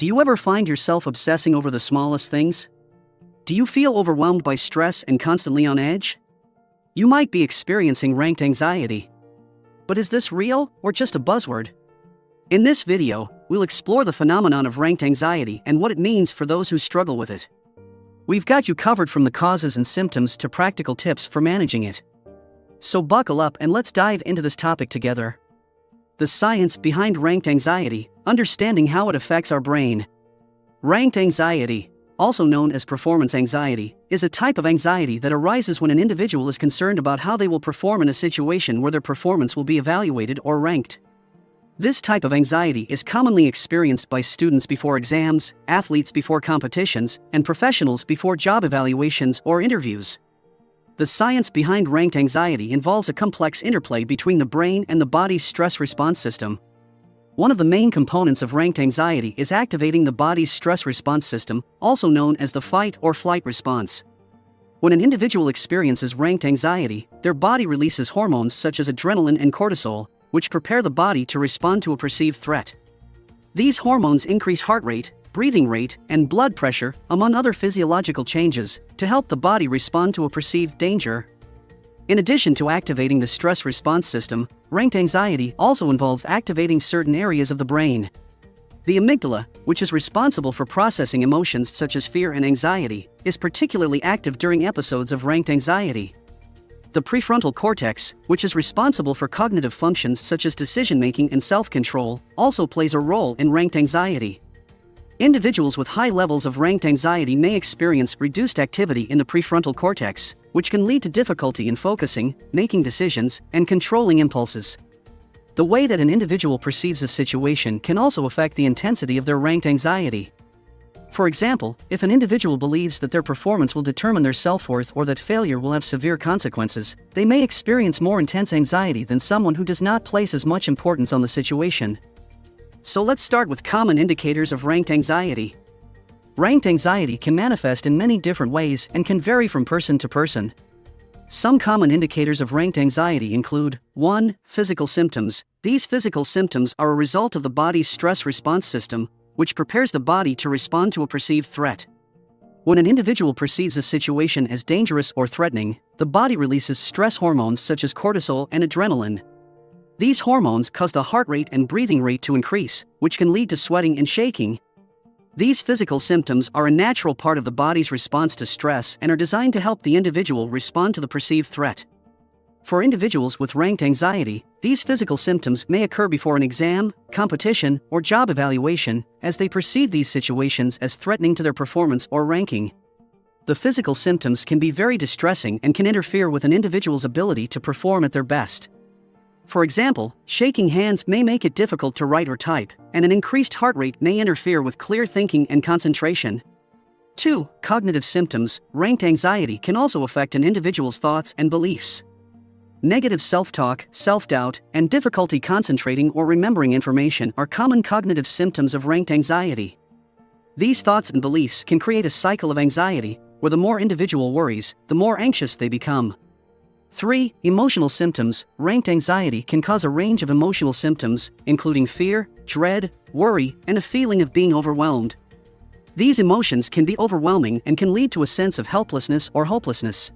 Do you ever find yourself obsessing over the smallest things? Do you feel overwhelmed by stress and constantly on edge? You might be experiencing ranked anxiety. But is this real or just a buzzword? In this video, we'll explore the phenomenon of ranked anxiety and what it means for those who struggle with it. We've got you covered from the causes and symptoms to practical tips for managing it. So buckle up and let's dive into this topic together. The science behind ranked anxiety, understanding how it affects our brain. Ranked anxiety, also known as performance anxiety, is a type of anxiety that arises when an individual is concerned about how they will perform in a situation where their performance will be evaluated or ranked. This type of anxiety is commonly experienced by students before exams, athletes before competitions, and professionals before job evaluations or interviews. The science behind ranked anxiety involves a complex interplay between the brain and the body's stress response system. One of the main components of ranked anxiety is activating the body's stress response system, also known as the fight or flight response. When an individual experiences ranked anxiety, their body releases hormones such as adrenaline and cortisol, which prepare the body to respond to a perceived threat. These hormones increase heart rate, breathing rate, and blood pressure, among other physiological changes, to help the body respond to a perceived danger. In addition to activating the stress response system, ranked anxiety also involves activating certain areas of the brain. The amygdala, which is responsible for processing emotions such as fear and anxiety, is particularly active during episodes of ranked anxiety. The prefrontal cortex, which is responsible for cognitive functions such as decision-making and self-control, also plays a role in ranked anxiety. Individuals with high levels of ranked anxiety may experience reduced activity in the prefrontal cortex, which can lead to difficulty in focusing, making decisions, and controlling impulses. The way that an individual perceives a situation can also affect the intensity of their ranked anxiety. For example, if an individual believes that their performance will determine their self-worth or that failure will have severe consequences, they may experience more intense anxiety than someone who does not place as much importance on the situation. So let's start with common indicators of ranked anxiety. Ranked anxiety can manifest in many different ways and can vary from person to person. Some common indicators of ranked anxiety include 1. Physical symptoms. These physical symptoms are a result of the body's stress response system, which prepares the body to respond to a perceived threat. When an individual perceives a situation as dangerous or threatening, the body releases stress hormones such as cortisol and adrenaline. These hormones cause the heart rate and breathing rate to increase, which can lead to sweating and shaking. These physical symptoms are a natural part of the body's response to stress and are designed to help the individual respond to the perceived threat. For individuals with ranked anxiety, these physical symptoms may occur before an exam, competition, or job evaluation, as they perceive these situations as threatening to their performance or ranking. The physical symptoms can be very distressing and can interfere with an individual's ability to perform at their best. For example, shaking hands may make it difficult to write or type, and an increased heart rate may interfere with clear thinking and concentration. 2. Cognitive symptoms. Ranked anxiety can also affect an individual's thoughts and beliefs. Negative self-talk, self-doubt, and difficulty concentrating or remembering information are common cognitive symptoms of ranked anxiety. These thoughts and beliefs can create a cycle of anxiety, where the more individual worries, the more anxious they become. 3. Emotional symptoms. Ranked anxiety can cause a range of emotional symptoms, including fear, dread, worry, and a feeling of being overwhelmed. These emotions can be overwhelming and can lead to a sense of helplessness or hopelessness.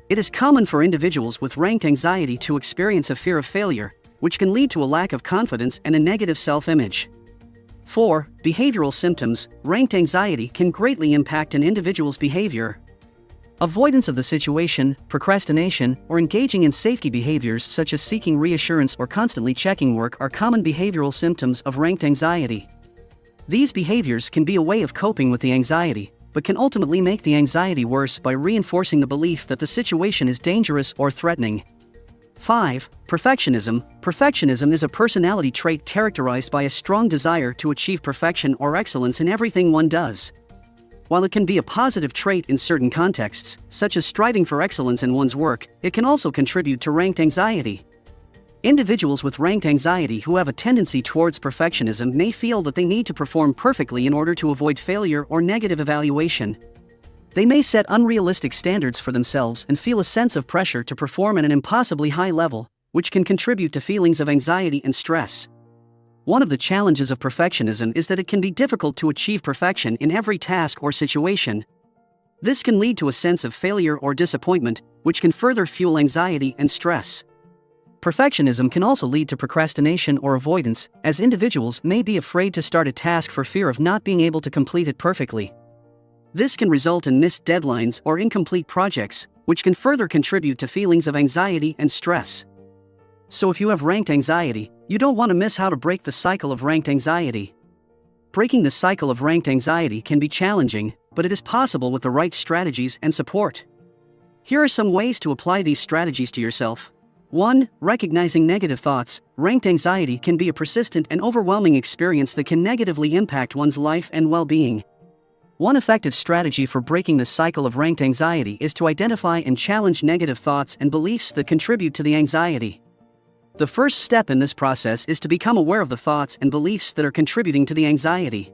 It is common for individuals with ranked anxiety to experience a fear of failure, which can lead to a lack of confidence and a negative self-image. 4. Behavioral symptoms. Ranked anxiety can greatly impact an individual's behavior. Avoidance of the situation, procrastination, or engaging in safety behaviors such as seeking reassurance or constantly checking work are common behavioral symptoms of ranked anxiety. These behaviors can be a way of coping with the anxiety, but can ultimately make the anxiety worse by reinforcing the belief that the situation is dangerous or threatening. 5. Perfectionism. Perfectionism is a personality trait characterized by a strong desire to achieve perfection or excellence in everything one does. While it can be a positive trait in certain contexts, such as striving for excellence in one's work, it can also contribute to ranked anxiety. Individuals with ranked anxiety who have a tendency towards perfectionism may feel that they need to perform perfectly in order to avoid failure or negative evaluation. They may set unrealistic standards for themselves and feel a sense of pressure to perform at an impossibly high level, which can contribute to feelings of anxiety and stress. One of the challenges of perfectionism is that it can be difficult to achieve perfection in every task or situation. This can lead to a sense of failure or disappointment, which can further fuel anxiety and stress. Perfectionism can also lead to procrastination or avoidance, as individuals may be afraid to start a task for fear of not being able to complete it perfectly. This can result in missed deadlines or incomplete projects, which can further contribute to feelings of anxiety and stress. So if you have ranked anxiety, you don't want to miss how to break the cycle of ranked anxiety. Breaking the cycle of ranked anxiety can be challenging, but it is possible with the right strategies and support. Here are some ways to apply these strategies to yourself. 1. Recognizing negative thoughts. Ranked anxiety can be a persistent and overwhelming experience that can negatively impact one's life and well-being. One effective strategy for breaking the cycle of ranked anxiety is to identify and challenge negative thoughts and beliefs that contribute to the anxiety. The first step in this process is to become aware of the thoughts and beliefs that are contributing to the anxiety.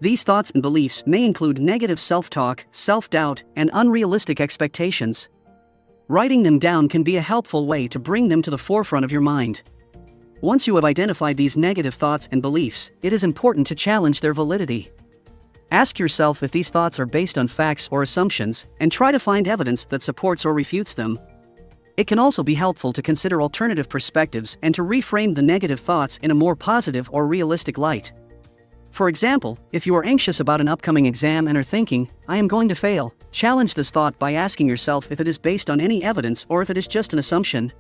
These thoughts and beliefs may include negative self-talk, self-doubt, and unrealistic expectations. Writing them down can be a helpful way to bring them to the forefront of your mind. Once you have identified these negative thoughts and beliefs, it is important to challenge their validity. Ask yourself if these thoughts are based on facts or assumptions, and try to find evidence that supports or refutes them. It can also be helpful to consider alternative perspectives and to reframe the negative thoughts in a more positive or realistic light. For example, if you are anxious about an upcoming exam and are thinking, "I am going to fail," challenge this thought by asking yourself if it is based on any evidence or if it is just an assumption.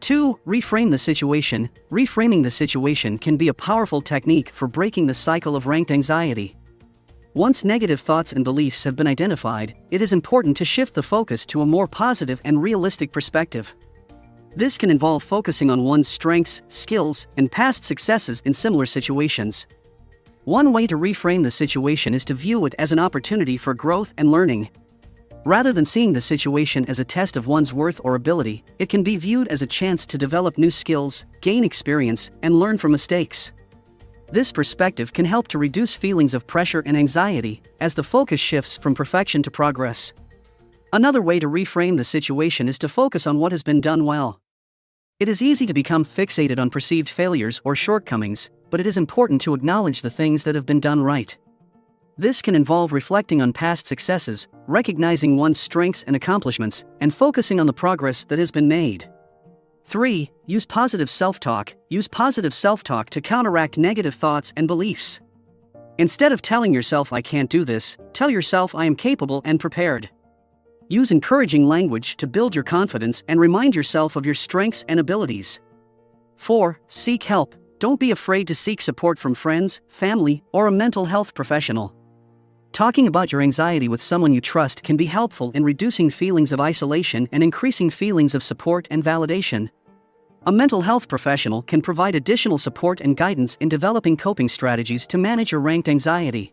2. Reframe the situation. Reframing the situation can be a powerful technique for breaking the cycle of ranked anxiety. Once negative thoughts and beliefs have been identified, it is important to shift the focus to a more positive and realistic perspective. This can involve focusing on one's strengths, skills, and past successes in similar situations. One way to reframe the situation is to view it as an opportunity for growth and learning. Rather than seeing the situation as a test of one's worth or ability, it can be viewed as a chance to develop new skills, gain experience, and learn from mistakes. This perspective can help to reduce feelings of pressure and anxiety, as the focus shifts from perfection to progress. Another way to reframe the situation is to focus on what has been done well. It is easy to become fixated on perceived failures or shortcomings, but it is important to acknowledge the things that have been done right. This can involve reflecting on past successes, recognizing one's strengths and accomplishments, and focusing on the progress that has been made. 3. Use positive self-talk. Use positive self-talk to counteract negative thoughts and beliefs. Instead of telling yourself "I can't do this," tell yourself "I am capable and prepared." Use encouraging language to build your confidence and remind yourself of your strengths and abilities. 4. Seek help. Don't be afraid to seek support from friends, family, or a mental health professional. Talking about your anxiety with someone you trust can be helpful in reducing feelings of isolation and increasing feelings of support and validation. A mental health professional can provide additional support and guidance in developing coping strategies to manage your ranked anxiety.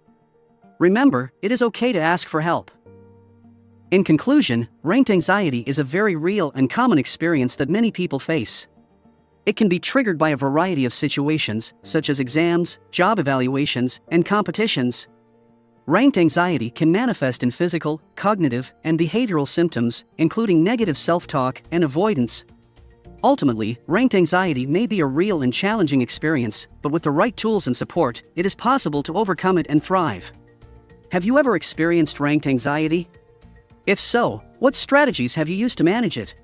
Remember, it is okay to ask for help. In conclusion, ranked anxiety is a very real and common experience that many people face. It can be triggered by a variety of situations, such as exams, job evaluations, and competitions. Ranked anxiety can manifest in physical, cognitive, and behavioral symptoms, including negative self-talk and avoidance. Ultimately, ranked anxiety may be a real and challenging experience, but with the right tools and support, it is possible to overcome it and thrive. Have you ever experienced ranked anxiety? If so, what strategies have you used to manage it?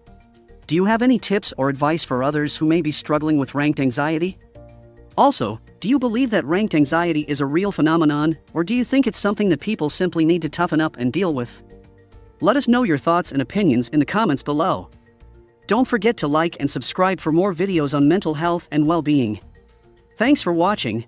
Do you have any tips or advice for others who may be struggling with ranked anxiety? Also, do you believe that ranked anxiety is a real phenomenon, or do you think it's something that people simply need to toughen up and deal with? Let us know your thoughts and opinions in the comments below. Don't forget to like and subscribe for more videos on mental health and well-being. Thanks for watching.